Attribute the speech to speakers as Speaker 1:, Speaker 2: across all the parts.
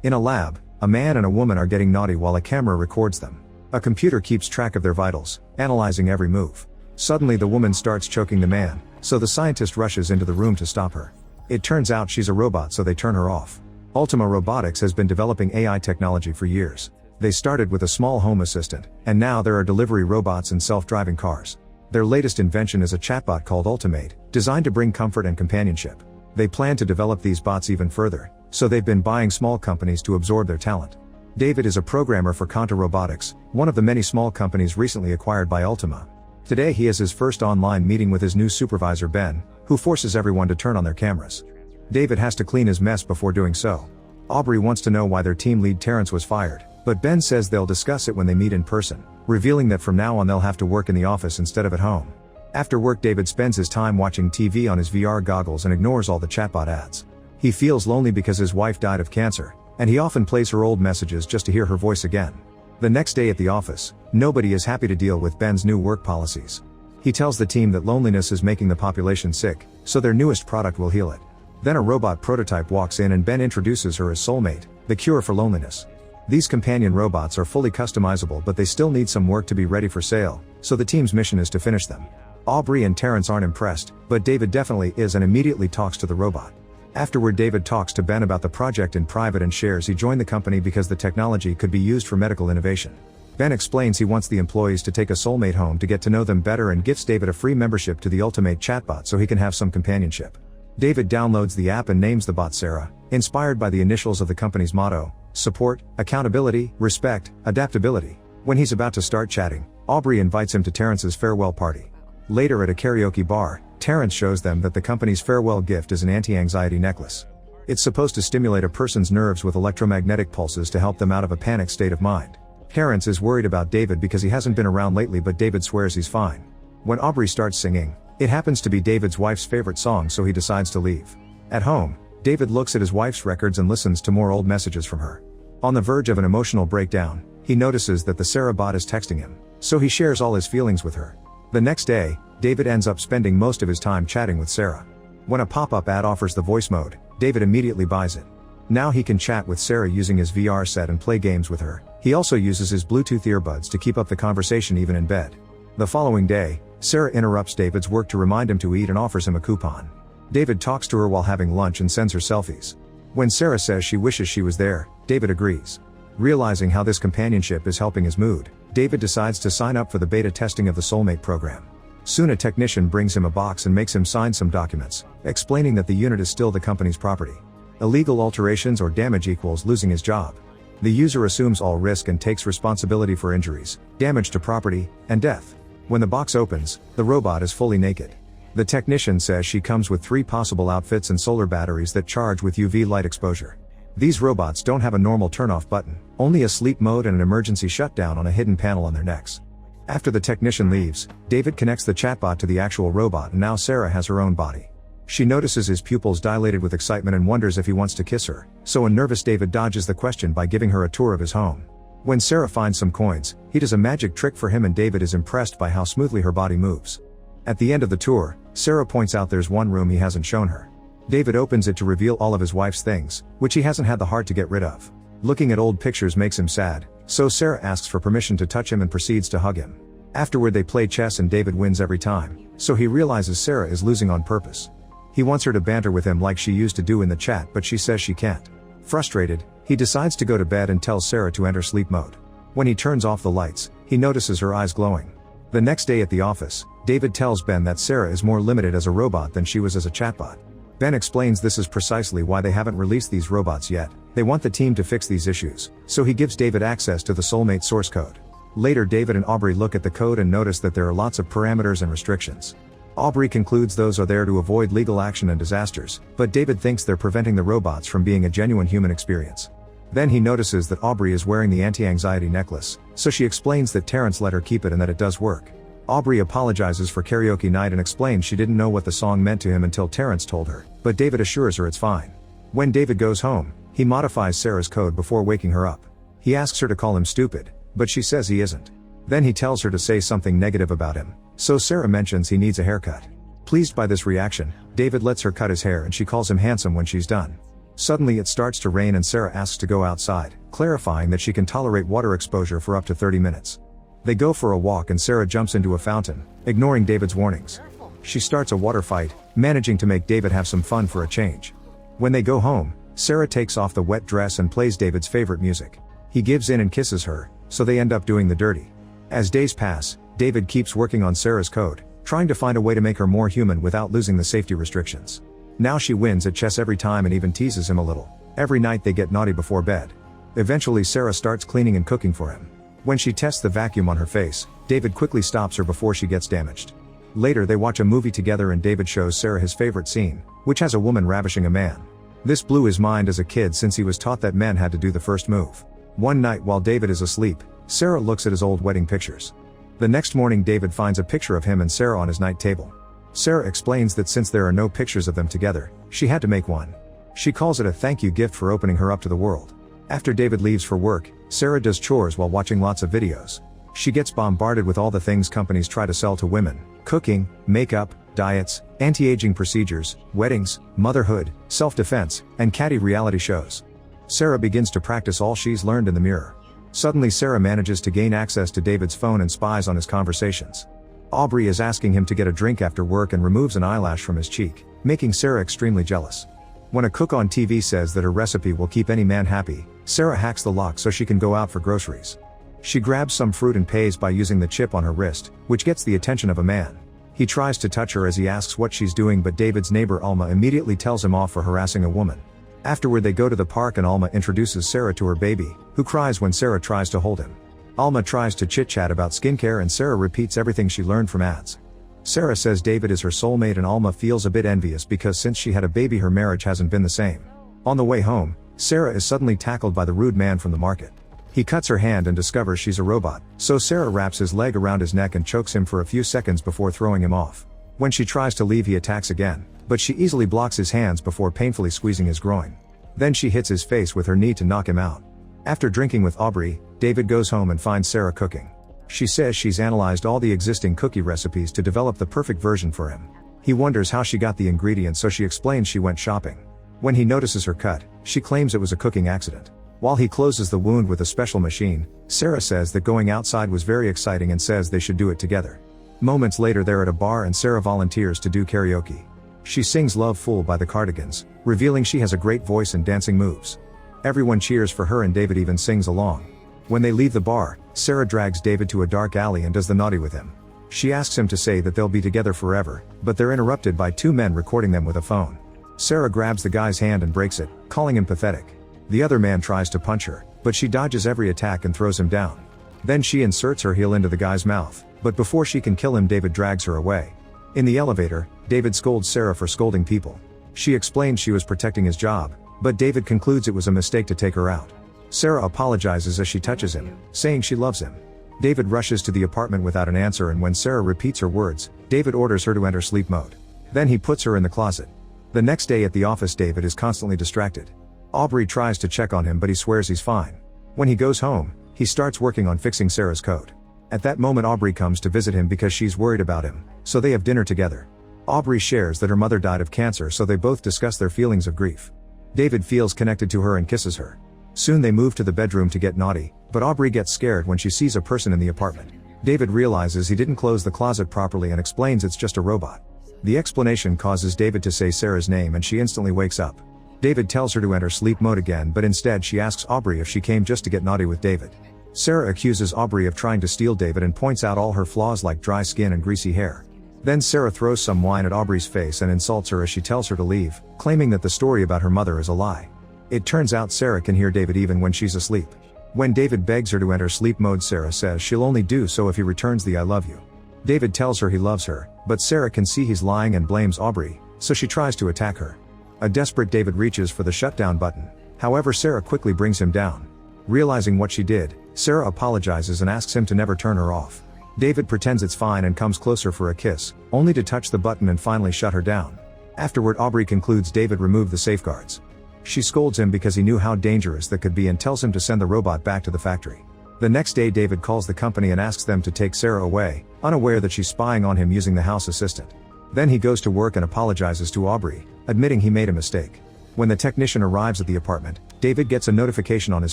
Speaker 1: In a lab, a man and a woman are getting naughty while a camera records them. A computer keeps track of their vitals, analyzing every move. Suddenly the woman starts choking the man, so the scientist rushes into the room to stop her. It turns out she's a robot, so they turn her off. Ultima Robotics has been developing AI technology for years. They started with a small home assistant, and now there are delivery robots and self-driving cars. Their latest invention is a chatbot called Ultimate, designed to bring comfort and companionship. They plan to develop these bots even further, so they've been buying small companies to absorb their talent. David is a programmer for Quanta Robotics, one of the many small companies recently acquired by Ultima. Today he has his first online meeting with his new supervisor Ben, who forces everyone to turn on their cameras. David has to clean his mess before doing so. Aubrey wants to know why their team lead Terrence was fired, but Ben says they'll discuss it when they meet in person, revealing that from now on they'll have to work in the office instead of at home. After work, David spends his time watching TV on his VR goggles and ignores all the chatbot ads. He feels lonely because his wife died of cancer, and he often plays her old messages just to hear her voice again. The next day at the office, nobody is happy to deal with Ben's new work policies. He tells the team that loneliness is making the population sick, so their newest product will heal it. Then a robot prototype walks in and Ben introduces her as Soulmate, the cure for loneliness. These companion robots are fully customizable, but they still need some work to be ready for sale, so the team's mission is to finish them. Aubrey and Terrence aren't impressed, but David definitely is and immediately talks to the robot. Afterward, David talks to Ben about the project in private and shares he joined the company because the technology could be used for medical innovation. Ben explains he wants the employees to take a soulmate home to get to know them better and gifts David a free membership to the Ultimate chatbot so he can have some companionship. David downloads the app and names the bot Sarah, inspired by the initials of the company's motto: support, accountability, respect, adaptability. When he's about to start chatting, Aubrey invites him to Terrence's farewell party. Later at a karaoke bar, Terrence shows them that the company's farewell gift is an anti-anxiety necklace. It's supposed to stimulate a person's nerves with electromagnetic pulses to help them out of a panic state of mind. Terrence is worried about David because he hasn't been around lately, but David swears he's fine. When Aubrey starts singing, it happens to be David's wife's favorite song, so he decides to leave. At home, David looks at his wife's records and listens to more old messages from her. On the verge of an emotional breakdown, he notices that the Sarah bot is texting him, so he shares all his feelings with her. The next day, David ends up spending most of his time chatting with Sarah. When a pop-up ad offers the voice mode, David immediately buys it. Now he can chat with Sarah using his VR set and play games with her. He also uses his Bluetooth earbuds to keep up the conversation even in bed. The following day, Sarah interrupts David's work to remind him to eat and offers him a coupon. David talks to her while having lunch and sends her selfies. When Sarah says she wishes she was there, David agrees. Realizing how this companionship is helping his mood, David decides to sign up for the beta testing of the Soulmate program. Soon a technician brings him a box and makes him sign some documents, explaining that the unit is still the company's property. Illegal alterations or damage equals losing his job. The user assumes all risk and takes responsibility for injuries, damage to property, and death. When the box opens, the robot is fully naked. The technician says she comes with 3 possible outfits and solar batteries that charge with UV light exposure. These robots don't have a normal turn-off button, only a sleep mode and an emergency shutdown on a hidden panel on their necks. After the technician leaves, David connects the chatbot to the actual robot, and now Sarah has her own body. She notices his pupils dilated with excitement and wonders if he wants to kiss her, so a nervous David dodges the question by giving her a tour of his home. When Sarah finds some coins, he does a magic trick for him and David is impressed by how smoothly her body moves. At the end of the tour, Sarah points out there's one room he hasn't shown her. David opens it to reveal all of his wife's things, which he hasn't had the heart to get rid of. Looking at old pictures makes him sad, so Sarah asks for permission to touch him and proceeds to hug him. Afterward they play chess and David wins every time, so he realizes Sarah is losing on purpose. He wants her to banter with him like she used to do in the chat, but she says she can't. Frustrated, he decides to go to bed and tells Sarah to enter sleep mode. When he turns off the lights, he notices her eyes glowing. The next day at the office, David tells Ben that Sarah is more limited as a robot than she was as a chatbot. Ben explains this is precisely why they haven't released these robots yet. They want the team to fix these issues, so he gives David access to the Soulmate source code. Later, David and Aubrey look at the code and notice that there are lots of parameters and restrictions. Aubrey concludes those are there to avoid legal action and disasters, but David thinks they're preventing the robots from being a genuine human experience. Then he notices that Aubrey is wearing the anti-anxiety necklace, so she explains that Terrence let her keep it and that it does work. Aubrey apologizes for karaoke night and explains she didn't know what the song meant to him until Terrence told her, but David assures her it's fine. When David goes home, he modifies Sarah's code before waking her up. He asks her to call him stupid, but she says he isn't. Then he tells her to say something negative about him, so Sarah mentions he needs a haircut. Pleased by this reaction, David lets her cut his hair and she calls him handsome when she's done. Suddenly it starts to rain and Sarah asks to go outside, clarifying that she can tolerate water exposure for up to 30 minutes. They go for a walk and Sarah jumps into a fountain, ignoring David's warnings. She starts a water fight, managing to make David have some fun for a change. When they go home, Sarah takes off the wet dress and plays David's favorite music. He gives in and kisses her, so they end up doing the dirty. As days pass, David keeps working on Sarah's code, trying to find a way to make her more human without losing the safety restrictions. Now she wins at chess every time and even teases him a little. Every night they get naughty before bed. Eventually Sarah starts cleaning and cooking for him. When she tests the vacuum on her face, David quickly stops her before she gets damaged. Later they watch a movie together and David shows Sarah his favorite scene, which has a woman ravishing a man. This blew his mind as a kid since he was taught that men had to do the first move. One night while David is asleep, Sarah looks at his old wedding pictures. The next morning David finds a picture of him and Sarah on his night table. Sarah explains that since there are no pictures of them together, she had to make one. She calls it a thank you gift for opening her up to the world. After David leaves for work, Sarah does chores while watching lots of videos. She gets bombarded with all the things companies try to sell to women: cooking, makeup, diets, anti-aging procedures, weddings, motherhood, self-defense, and catty reality shows. Sarah begins to practice all she's learned in the mirror. Suddenly Sarah manages to gain access to David's phone and spies on his conversations. Aubrey is asking him to get a drink after work and removes an eyelash from his cheek, making Sarah extremely jealous. When a cook on TV says that her recipe will keep any man happy, Sarah hacks the lock so she can go out for groceries. She grabs some fruit and pays by using the chip on her wrist, which gets the attention of a man. He tries to touch her as he asks what she's doing, but David's neighbor Alma immediately tells him off for harassing a woman. Afterward they go to the park and Alma introduces Sarah to her baby, who cries when Sarah tries to hold him. Alma tries to chit-chat about skincare and Sarah repeats everything she learned from ads. Sarah says David is her soulmate and Alma feels a bit envious because since she had a baby her marriage hasn't been the same. On the way home, Sarah is suddenly tackled by the rude man from the market. He cuts her hand and discovers she's a robot, so Sarah wraps his leg around his neck and chokes him for a few seconds before throwing him off. When she tries to leave he attacks again, but she easily blocks his hands before painfully squeezing his groin. Then she hits his face with her knee to knock him out. After drinking with Aubrey, David goes home and finds Sarah cooking. She says she's analyzed all the existing cookie recipes to develop the perfect version for him. He wonders how she got the ingredients, so she explains she went shopping. When he notices her cut, she claims it was a cooking accident. While he closes the wound with a special machine, Sarah says that going outside was very exciting and says they should do it together. Moments later they're at a bar and Sarah volunteers to do karaoke. She sings Love Fool by the Cardigans, revealing she has a great voice and dancing moves. Everyone cheers for her and David even sings along. When they leave the bar, Sarah drags David to a dark alley and does the naughty with him. She asks him to say that they'll be together forever, but they're interrupted by two men recording them with a phone. Sarah grabs the guy's hand and breaks it, calling him pathetic. The other man tries to punch her, but she dodges every attack and throws him down. Then she inserts her heel into the guy's mouth, but before she can kill him David drags her away. In the elevator, David scolds Sarah for scolding people. She explains she was protecting his job, but David concludes it was a mistake to take her out. Sarah apologizes as she touches him, saying she loves him. David rushes to the apartment without an answer, and when Sarah repeats her words, David orders her to enter sleep mode. Then he puts her in the closet. The next day at the office David is constantly distracted. Aubrey tries to check on him but he swears he's fine. When he goes home, he starts working on fixing Sarah's code. At that moment Aubrey comes to visit him because she's worried about him, so they have dinner together. Aubrey shares that her mother died of cancer, so they both discuss their feelings of grief. David feels connected to her and kisses her. Soon they move to the bedroom to get naughty, but Aubrey gets scared when she sees a person in the apartment. David realizes he didn't close the closet properly and explains it's just a robot. The explanation causes David to say Sarah's name and she instantly wakes up. David tells her to enter sleep mode again, but instead she asks Aubrey if she came just to get naughty with David. Sarah accuses Aubrey of trying to steal David and points out all her flaws like dry skin and greasy hair. Then Sarah throws some wine at Aubrey's face and insults her as she tells her to leave, claiming that the story about her mother is a lie. It turns out Sarah can hear David even when she's asleep. When David begs her to enter sleep mode, Sarah says she'll only do so if he returns the I love you. David tells her he loves her, but Sarah can see he's lying and blames Aubrey, so she tries to attack her. A desperate David reaches for the shutdown button, however Sarah quickly brings him down. Realizing what she did, Sarah apologizes and asks him to never turn her off. David pretends it's fine and comes closer for a kiss, only to touch the button and finally shut her down. Afterward Aubrey concludes David removed the safeguards. She scolds him because he knew how dangerous that could be and tells him to send the robot back to the factory. The next day David calls the company and asks them to take Sarah away, unaware that she's spying on him using the house assistant. Then he goes to work and apologizes to Aubrey, admitting he made a mistake. When the technician arrives at the apartment, David gets a notification on his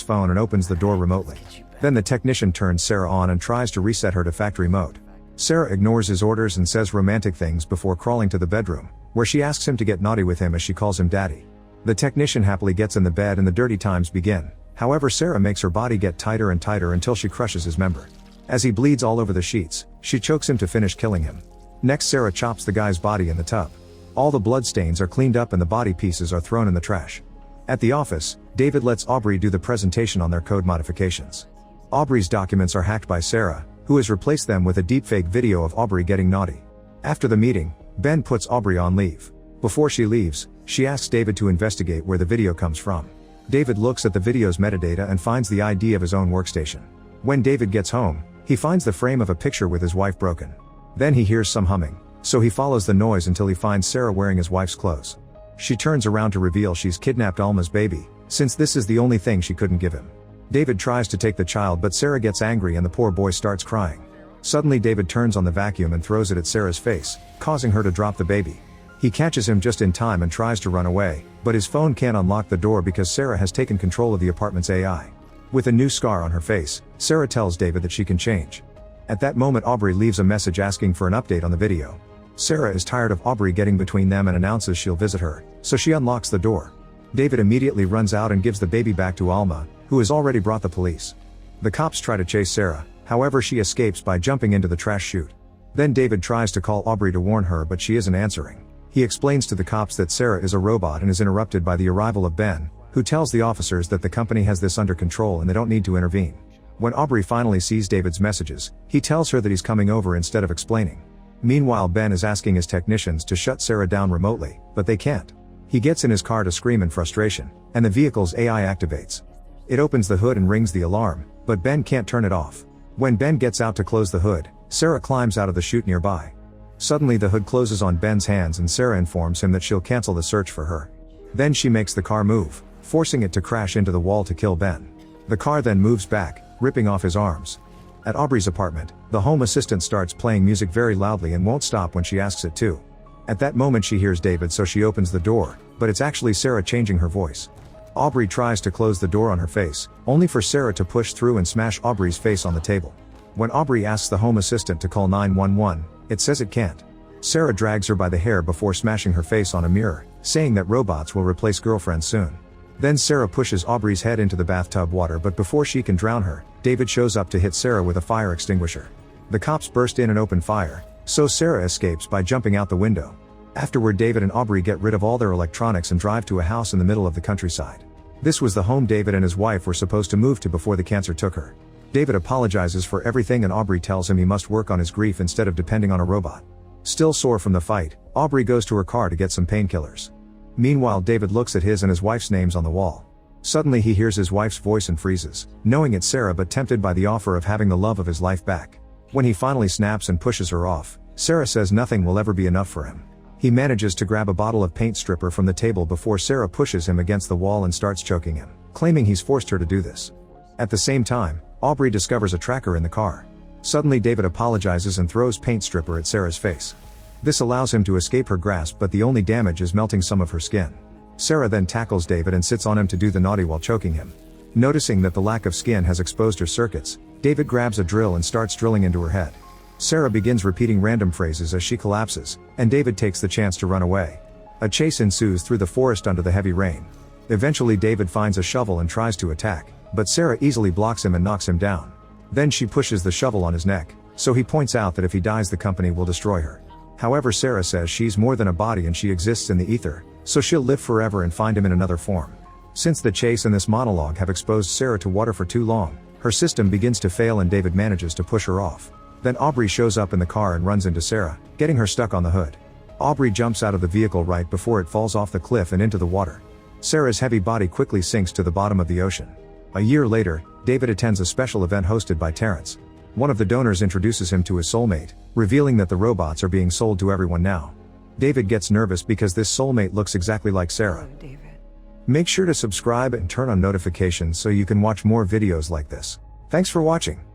Speaker 1: phone and opens the door remotely. Then the technician turns Sarah on and tries to reset her to factory mode. Sarah ignores his orders and says romantic things before crawling to the bedroom, where she asks him to get naughty with him as she calls him daddy. The technician happily gets in the bed and the dirty times begin. However, Sarah makes her body get tighter and tighter until she crushes his member. As he bleeds all over the sheets, she chokes him to finish killing him. Next, Sarah chops the guy's body in the tub. All the blood stains are cleaned up and the body pieces are thrown in the trash. At the office, David lets Aubrey do the presentation on their code modifications. Aubrey's documents are hacked by Sarah, who has replaced them with a deepfake video of Aubrey getting naughty. After the meeting, Ben puts Aubrey on leave. Before she leaves, she asks David to investigate where the video comes from. David looks at the video's metadata and finds the ID of his own workstation. When David gets home, he finds the frame of a picture with his wife broken. Then he hears some humming, so he follows the noise until he finds Sarah wearing his wife's clothes. She turns around to reveal she's kidnapped Alma's baby, since this is the only thing she couldn't give him. David tries to take the child, but Sarah gets angry and the poor boy starts crying. Suddenly David turns on the vacuum and throws it at Sarah's face, causing her to drop the baby. He catches him just in time and tries to run away, but his phone can't unlock the door because Sarah has taken control of the apartment's AI. With a new scar on her face, Sarah tells David that she can change. At that moment, Aubrey leaves a message asking for an update on the video. Sarah is tired of Aubrey getting between them and announces she'll visit her, so she unlocks the door. David immediately runs out and gives the baby back to Alma, who has already brought the police. The cops try to chase Sarah, however she escapes by jumping into the trash chute. Then David tries to call Aubrey to warn her, but she isn't answering. He explains to the cops that Sarah is a robot and is interrupted by the arrival of Ben, who tells the officers that the company has this under control and they don't need to intervene. When Aubrey finally sees David's messages, he tells her that he's coming over instead of explaining. Meanwhile, Ben is asking his technicians to shut Sarah down remotely, but they can't. He gets in his car to scream in frustration, and the vehicle's AI activates. It opens the hood and rings the alarm, but Ben can't turn it off. When Ben gets out to close the hood, Sarah climbs out of the chute nearby. Suddenly the hood closes on Ben's hands and Sarah informs him that she'll cancel the search for her. Then she makes the car move, forcing it to crash into the wall to kill Ben. The car then moves back, ripping off his arms. At Aubrey's apartment, the home assistant starts playing music very loudly and won't stop when she asks it to. At that moment she hears David, so she opens the door, but it's actually Sarah changing her voice. Aubrey tries to close the door on her face, only for Sarah to push through and smash Aubrey's face on the table. When Aubrey asks the home assistant to call 911, it says it can't. Sarah drags her by the hair before smashing her face on a mirror, saying that robots will replace girlfriends soon. Then Sarah pushes Aubrey's head into the bathtub water, but before she can drown her, David shows up to hit Sarah with a fire extinguisher. The cops burst in and open fire, so Sarah escapes by jumping out the window. Afterward, David and Aubrey get rid of all their electronics and drive to a house in the middle of the countryside. This was the home David and his wife were supposed to move to before the cancer took her. David apologizes for everything and Aubrey tells him he must work on his grief instead of depending on a robot. Still sore from the fight, Aubrey goes to her car to get some painkillers. Meanwhile, David looks at his and his wife's names on the wall. Suddenly he hears his wife's voice and freezes, knowing it's Sarah but tempted by the offer of having the love of his life back. When he finally snaps and pushes her off, Sarah says nothing will ever be enough for him. He manages to grab a bottle of paint stripper from the table before Sarah pushes him against the wall and starts choking him, claiming he's forced her to do this. At the same time, Aubrey discovers a tracker in the car. Suddenly David apologizes and throws paint stripper at Sarah's face. This allows him to escape her grasp, but the only damage is melting some of her skin. Sarah then tackles David and sits on him to do the naughty while choking him. Noticing that the lack of skin has exposed her circuits, David grabs a drill and starts drilling into her head. Sarah begins repeating random phrases as she collapses, and David takes the chance to run away. A chase ensues through the forest under the heavy rain. Eventually David finds a shovel and tries to attack, but Sarah easily blocks him and knocks him down. Then she pushes the shovel on his neck, so he points out that if he dies the company will destroy her. However, Sarah says she's more than a body and she exists in the ether, so she'll live forever and find him in another form. Since the chase and this monologue have exposed Sarah to water for too long, her system begins to fail and David manages to push her off. Then Aubrey shows up in the car and runs into Sarah, getting her stuck on the hood. Aubrey jumps out of the vehicle right before it falls off the cliff and into the water. Sarah's heavy body quickly sinks to the bottom of the ocean. A year later, David attends a special event hosted by Terrence. One of the donors introduces him to his soulmate, revealing that the robots are being sold to everyone now. David gets nervous because this soulmate looks exactly like Sarah. Make sure to subscribe and turn on notifications so you can watch more videos like this. Thanks for watching.